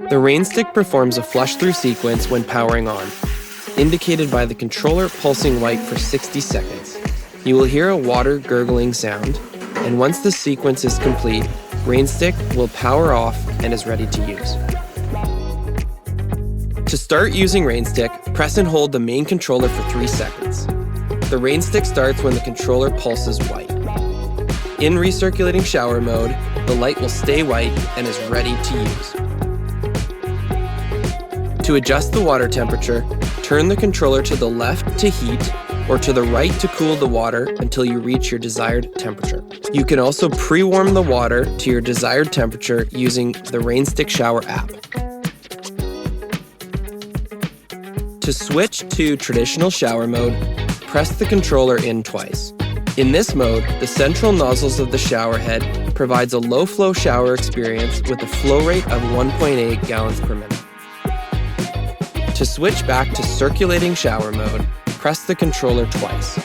The RainStick performs a flush-through sequence when powering on, indicated by the controller pulsing white for 60 seconds. You will hear a water gurgling sound, and once the sequence is complete, RainStick will power off and is ready to use. To start using RainStick, press and hold the main controller for 3 seconds. The RainStick starts when the controller pulses white. In recirculating shower mode, the light will stay white and is ready to use. To adjust the water temperature, turn the controller to the left to heat or to the right to cool the water until you reach your desired temperature. You can also pre-warm the water to your desired temperature using the RainStick Shower app. To switch to traditional shower mode, press the controller in twice. In this mode, the central nozzles of the shower head provides a low-flow shower experience with a flow rate of 1.8 gallons per minute. To switch back to circulating shower mode, press the controller twice.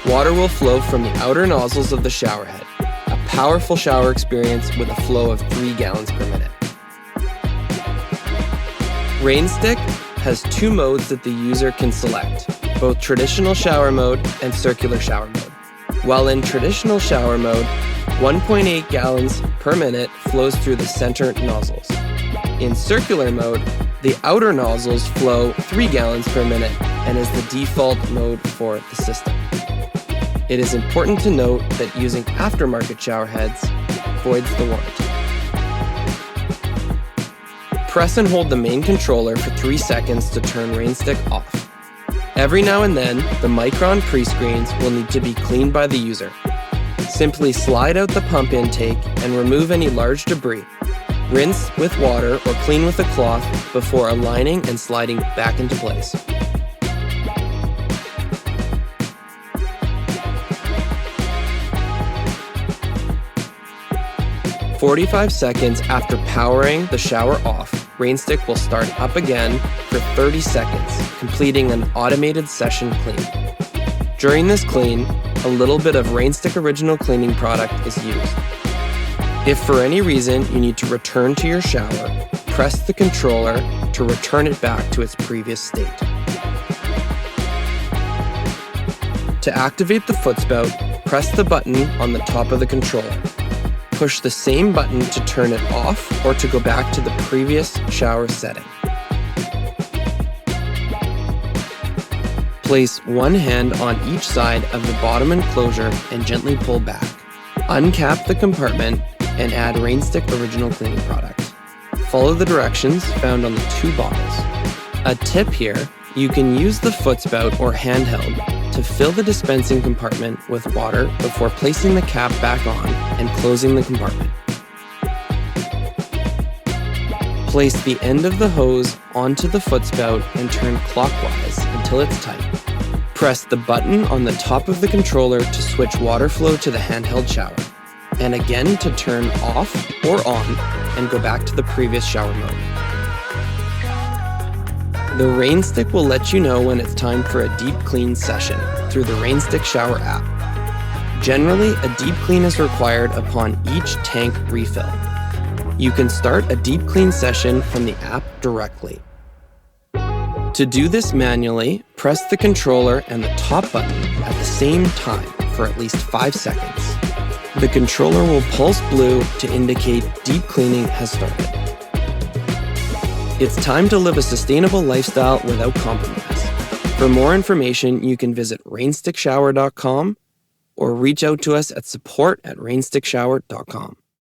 Water will flow from the outer nozzles of the shower head, a powerful shower experience with a flow of 3 gallons per minute. RainStick has 2 modes that the user can select, both traditional shower mode and circular shower mode. While in traditional shower mode, 1.8 gallons per minute flows through the center nozzles. In circular mode, the outer nozzles flow 3 gallons per minute and is the default mode for the system. It is important to note that using aftermarket shower heads voids the warranty. Press and hold the main controller for 3 seconds to turn RainStick off. Every now and then, the Micron pre-screens will need to be cleaned by the user. Simply slide out the pump intake and remove any large debris. Rinse with water or clean with a cloth before aligning and sliding back into place. "45 seconds after powering the shower off, RainStick will start up again for 30 seconds, completing an automated session clean. During this clean, a little bit of RainStick original cleaning product is used. If for any reason you need to return to your shower, press the controller to return it back to its previous state. To activate the footspout, press the button on the top of the controller. Push the same button to turn it off or to go back to the previous shower setting. Place one hand on each side of the bottom enclosure and gently pull back. Uncap the compartment and add RainStick original cleaning product. Follow the directions found on the 2 bottles. A tip here, you can use the footspout or handheld to fill the dispensing compartment with water before placing the cap back on and closing the compartment. Place the end of the hose onto the footspout and turn clockwise until it's tight. Press the button on the top of the controller to switch water flow to the handheld shower, and again to turn off or on and go back to the previous shower mode. The RainStick will let you know when it's time for a deep clean session through the RainStick Shower app. Generally, a deep clean is required upon each tank refill. You can start a deep clean session from the app directly. To do this manually, press the controller and the top button at the same time for at least 5 seconds. The controller will pulse blue to indicate deep cleaning has started. It's time to live a sustainable lifestyle without compromise. For more information, you can visit rainstickshower.com or reach out to us at support@rainstickshower.com.